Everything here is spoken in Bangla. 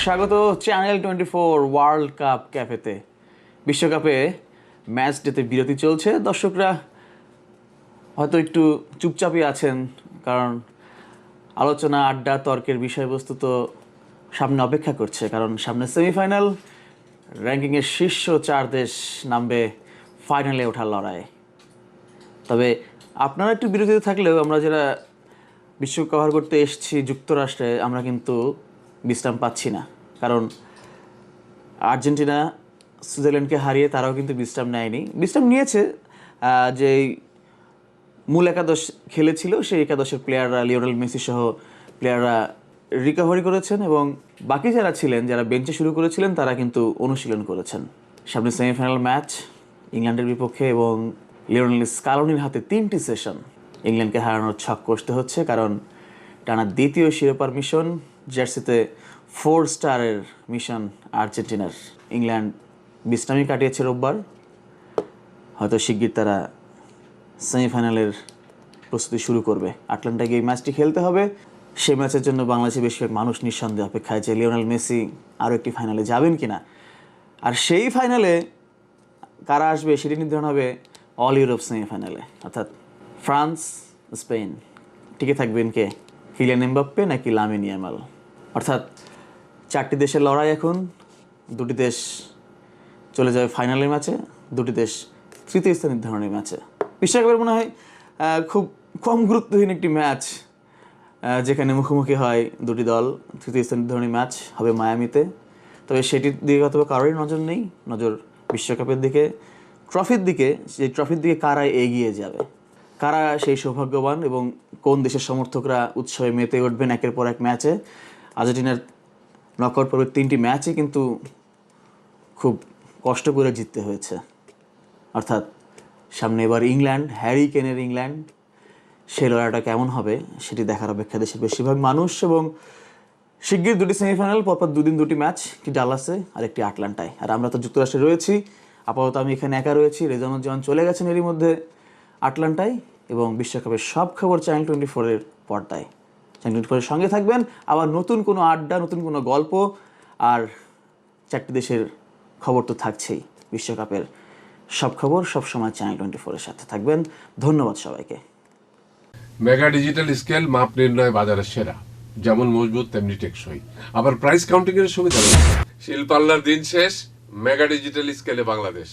স্বাগত চ্যানেল 24 ওয়ার্ল্ড কাপ ক্যাফেতে। বিশ্বকাপে ম্যাচ ডেতে বিরতি চলছে, দর্শকরা হয়তো একটু চুপচাপই আছেন, কারণ আলোচনা আড্ডা তর্কের বিষয়বস্তু তো সামনে অপেক্ষা করছে। কারণ সামনে সেমিফাইনাল, র্যাঙ্কিংয়ের শীর্ষ 4 দেশ নামবে ফাইনালে ওঠার লড়াই। তবে আপনারা একটু বিরতিতে থাকলেও আমরা যারা বিশ্বকাপ কভার করতে এসেছি যুক্তরাষ্ট্রে, আমরা কিন্তু বিশ্রাম পাচ্ছি না। কারণ আর্জেন্টিনা সুইজারল্যান্ডকে হারিয়ে তারাও কিন্তু বিশ্রাম নেয়নি, বিশ্রাম নিয়েছে। যেই মূল একাদশ খেলেছিল সেই একাদশের প্লেয়াররা, লিওনেল মেসি সহ প্লেয়াররা রিকভারি করেছেন, এবং বাকি যারা ছিলেন, যারা বেঞ্চে শুরু করেছিলেন, তারা কিন্তু অনুশীলন করেছেন। সামনে সেমিফাইনাল ম্যাচ ইংল্যান্ডের বিপক্ষে, এবং লিওনেল স্কালোনির হাতে 3টি সেশন ইংল্যান্ডকে হারানোর ছক কষতে হচ্ছে। কারণ টানা দ্বিতীয় শিরোপার মিশন, জার্সিতে 4 স্টারের মিশন আর্জেন্টিনার। ইংল্যান্ড বিশ্রামই কাটিয়েছে রোববার, হয়তো শিগগির তারা সেমিফাইনালের প্রস্তুতি শুরু করবে। আটলান্টায় গিয়ে এই ম্যাচটি খেলতে হবে। সেই ম্যাচের জন্য বাংলাদেশের বেশিরভাগ মানুষ নিঃসন্দেহে অপেক্ষায় যে লিওনেল মেসি আরও একটি ফাইনালে যাবেন কিনা, আর সেই ফাইনালে কারা আসবে সেটি নির্ধারণ হবে অল ইউরোপ সেমিফাইনালে, অর্থাৎ ফ্রান্স, স্পেন। টিকে থাকবেন কে, কিলিয়ান এমবাপ্পে নাকি লামিন ইয়ামাল? অর্থাৎ 4টি দেশের লড়াই এখন। 2টি দেশ চলে যাবে ফাইনালের ম্যাচে, 2টি দেশ তৃতীয় স্থান নির্ধারণের ম্যাচে। বিশ্বকাপের মনে হয় খুব কম গুরুত্বহীন একটি ম্যাচ, যেখানে মুখোমুখি হয় 2টি দল। তৃতীয় স্থান নির্ধারণী ম্যাচ হবে মায়ামিতে। তবে সেটির দিকে অথবা কারোরই নজর নেই, নজর বিশ্বকাপের দিকে, ট্রফির দিকে। সেই ট্রফির দিকে কারা এগিয়ে যাবে, কারা সেই সৌভাগ্যবান, এবং কোন দেশের সমর্থকরা উৎসবে মেতে উঠবেন একের পর এক ম্যাচে। আর্জেন্টিনার নকআউট পর্বের 3টি ম্যাচই কিন্তু খুব কষ্ট করে জিততে হয়েছে। অর্থাৎ সামনে এবার ইংল্যান্ড, হ্যারি কেনের ইংল্যান্ড। সেই লড়াইটা কেমন হবে সেটি দেখার অপেক্ষা দেশের বেশিরভাগ মানুষ। এবং শিগগির 2টি সেমিফাইনাল, পরপর 2 দিন 2টি ম্যাচ, একটি ডালাসে আর একটি আটলান্টায়। আর আমরা তো যুক্তরাষ্ট্রে রয়েছি, আপাতত আমি এখানে একা রয়েছি। রেজানুজ্জামান চলে গেছেন এরই মধ্যে আটলান্টায়। এবং বিশ্বকাপের সব খবর চ্যানেল 24-এর পর্দায়। চ্যানেল 24-এর সঙ্গে থাকবেন। আবার নতুন কোনো আড্ডা, নতুন কোনো গল্প, আর 4টি দেশের খবর তো থাকছেই। বিশ্বকাপের সব খবর সবসময় চ্যানেল 24-এর সাথে থাকবেন। ধন্যবাদ সবাইকে। মেগা ডিজিটাল স্কেল মাপ নির্ণয় বাজারের সেরা, যেমন মজবুত তেমনি টেকসই, আবার প্রাইস কাউন্টিং এর সুবিধা রয়েছে। শিল্পাল্লার দিন শেষ, মেগা ডিজিটাল স্কেলে বাংলাদেশ।